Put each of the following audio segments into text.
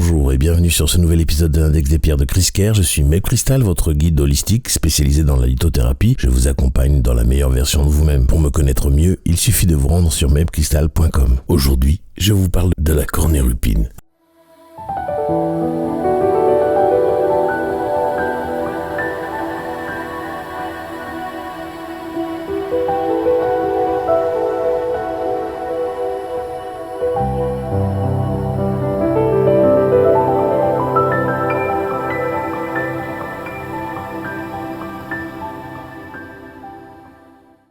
Bonjour et bienvenue sur ce nouvel épisode de l'Index des pierres de Chris Kerr. Je suis Meb Crystal, votre guide holistique spécialisé dans la lithothérapie. Je vous accompagne dans la meilleure version de vous-même. Pour me connaître mieux, il suffit de vous rendre sur mebcrystal.com. Aujourd'hui, je vous parle de la cornérupine.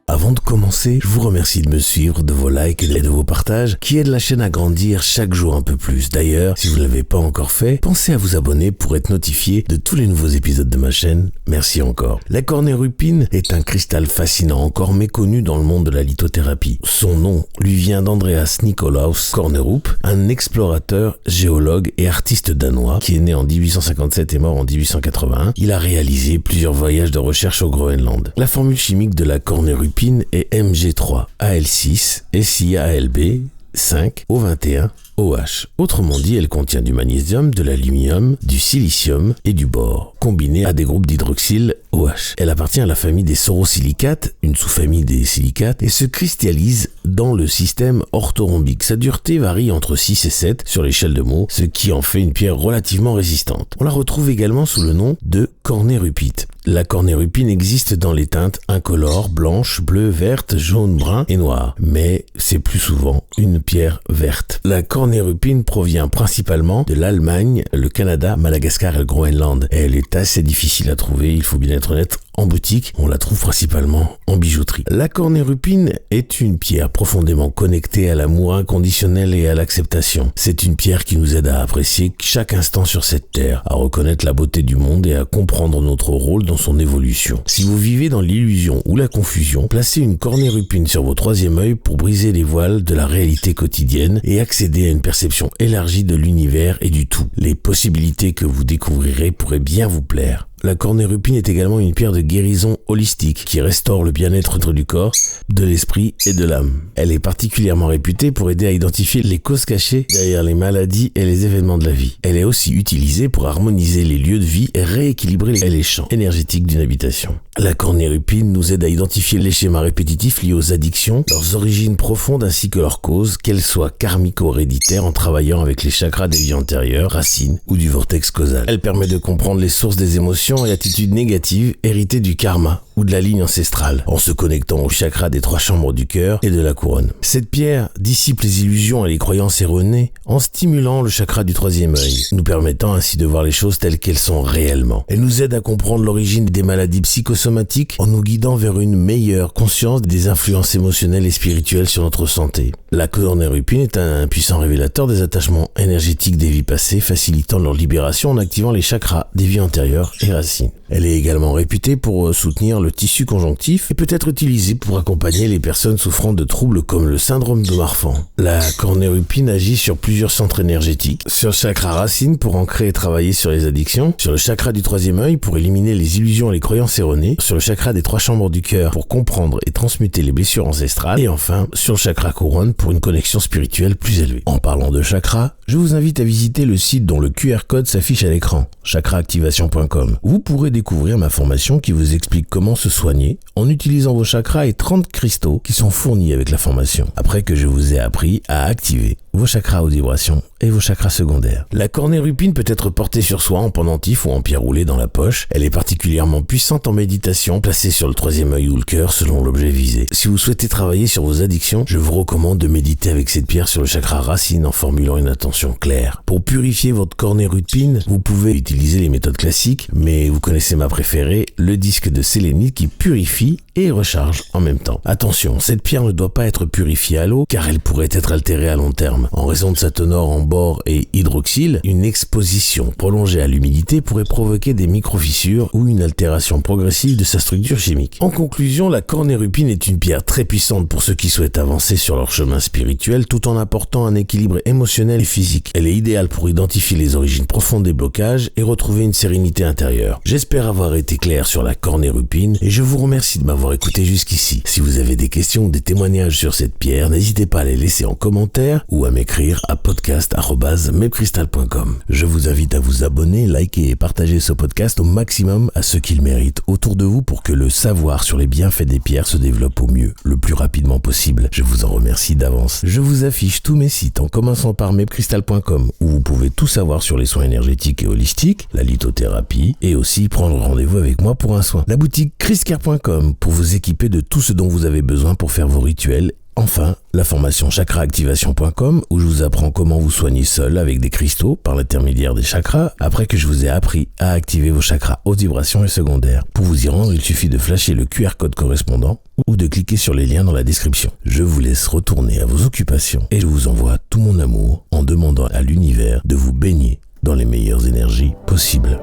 Avant de commencer, je vous remercie de me suivre, de vos likes et de vos partages qui aident la chaîne à grandir chaque jour un peu plus. D'ailleurs, si vous ne l'avez pas encore fait, pensez à vous abonner pour être notifié de tous les nouveaux épisodes de ma chaîne. Merci encore. La cornérupine est un cristal fascinant encore méconnu dans le monde de la lithothérapie. Son nom lui vient d'Andreas Nikolaus Kornerup, un explorateur, géologue et artiste danois qui est né en 1857 et mort en 1881. Il a réalisé plusieurs voyages de recherche au Groenland. La formule chimique de la cornérupine est Mg3Al6 SiAlB 5O21 OH. Autrement dit, elle contient du magnésium, de l'aluminium, du silicium et du bore, combinés à des groupes d'hydroxyle OH. Elle appartient à la famille des sorosilicates, une sous-famille des silicates, et se cristallise dans le système orthorhombique. Sa dureté varie entre 6 et 7 sur l'échelle de Mohs, ce qui en fait une pierre relativement résistante. On la retrouve également sous le nom de cornérupite. La cornérupine existe dans les teintes incolores, blanches, bleues, vertes, jaunes, bruns et noires, mais c'est plus souvent une pierre verte. La cornérupine provient principalement de l'Allemagne, le Canada, Madagascar et le Groenland. Elle est assez difficile à trouver, il faut bien être honnête. En boutique, on la trouve principalement en bijouterie. La cornérupine est une pierre profondément connectée à l'amour inconditionnel et à l'acceptation. C'est une pierre qui nous aide à apprécier chaque instant sur cette terre, à reconnaître la beauté du monde et à comprendre notre rôle dans son évolution. Si vous vivez dans l'illusion ou la confusion, placez une cornérupine sur vos troisième œil pour briser les voiles de la réalité quotidienne et accéder à une perception élargie de l'univers et du tout. Les possibilités que vous découvrirez pourraient bien vous plaire. La cornérupine est également une pierre de guérison holistique qui restaure le bien-être du corps, de l'esprit et de l'âme. Elle est particulièrement réputée pour aider à identifier les causes cachées derrière les maladies et les événements de la vie. Elle est aussi utilisée pour harmoniser les lieux de vie et rééquilibrer les champs énergétiques d'une habitation. La cornérupine nous aide à identifier les schémas répétitifs liés aux addictions, leurs origines profondes ainsi que leurs causes, qu'elles soient karmiques ou héréditaires, en travaillant avec les chakras des vies antérieures, racines ou du vortex causal. Elle permet de comprendre les sources des émotions et attitudes négatives héritées du karma ou de la ligne ancestrale, en se connectant au chakra des 3 chambres du cœur et de la couronne. Cette pierre dissipe les illusions et les croyances erronées en stimulant le chakra du 3e œil, nous permettant ainsi de voir les choses telles qu'elles sont réellement. Elle nous aide à comprendre l'origine des maladies psychosomatiques en nous guidant vers une meilleure conscience des influences émotionnelles et spirituelles sur notre santé. La cornérupine est un puissant révélateur des attachements énergétiques des vies passées, facilitant leur libération en activant les chakras des vies antérieures et racines. Elle est également réputée pour soutenir le tissu conjonctif et peut être utilisée pour accompagner les personnes souffrant de troubles comme le syndrome de Marfan. La cornérupine agit sur plusieurs centres énergétiques, sur le chakra racine pour ancrer et travailler sur les addictions, sur le chakra du 3e œil pour éliminer les illusions et les croyances erronées, sur le chakra des 3 chambres du cœur pour comprendre et transmuter les blessures ancestrales, et enfin sur le chakra couronne pour une connexion spirituelle plus élevée. En parlant de chakra, je vous invite à visiter le site dont le QR code s'affiche à l'écran, chakraactivation.com. Vous pourrez découvrir ma formation qui vous explique comment se soigner en utilisant vos chakras et 30 cristaux qui sont fournis avec la formation. Après que je vous ai appris à activer vos chakras haute vibration et vos chakras secondaires. La cornérupine peut être portée sur soi en pendentif ou en pierre roulée dans la poche. Elle est particulièrement puissante en méditation, placée sur le 3e œil ou le cœur selon l'objet visé. Si vous souhaitez travailler sur vos addictions, je vous recommande de méditer avec cette pierre sur le chakra racine en formulant une intention claire. Pour purifier votre cornérupine, vous pouvez utiliser les méthodes classiques, mais vous connaissez ma préférée, le disque de sélénite qui purifie et recharge en même temps. Attention, cette pierre ne doit pas être purifiée à l'eau car elle pourrait être altérée à long terme. En raison de sa teneur en bore et hydroxyle, une exposition prolongée à l'humidité pourrait provoquer des micro-fissures ou une altération progressive de sa structure chimique. En conclusion, la cornérupine est une pierre très puissante pour ceux qui souhaitent avancer sur leur chemin spirituel tout en apportant un équilibre émotionnel et physique. Elle est idéale pour identifier les origines profondes des blocages et retrouver une sérénité intérieure. J'espère J'espère avoir été clair sur la cornérupine et je vous remercie de m'avoir écouté jusqu'ici. Si vous avez des questions ou des témoignages sur cette pierre, n'hésitez pas à les laisser en commentaire ou à m'écrire à podcast@mepcrystal.com. Je vous invite à vous abonner, liker et partager ce podcast au maximum à ceux qui le méritent autour de vous pour que le savoir sur les bienfaits des pierres se développe au mieux, le plus rapidement possible. Je vous en remercie d'avance. Je vous affiche tous mes sites en commençant par mepcrystal.com où vous pouvez tout savoir sur les soins énergétiques et holistiques, la lithothérapie et aussi prendre rendez-vous avec moi pour un soin. La boutique chriscare.com pour vous équiper de tout ce dont vous avez besoin pour faire vos rituels. Enfin, la formation chakraactivation.com où je vous apprends comment vous soigner seul avec des cristaux par l'intermédiaire des chakras après que je vous ai appris à activer vos chakras haute vibration et secondaires. Pour vous y rendre, il suffit de flasher le QR code correspondant ou de cliquer sur les liens dans la description. Je vous laisse retourner à vos occupations et je vous envoie tout mon amour en demandant à l'univers de vous baigner dans les meilleures énergies possibles.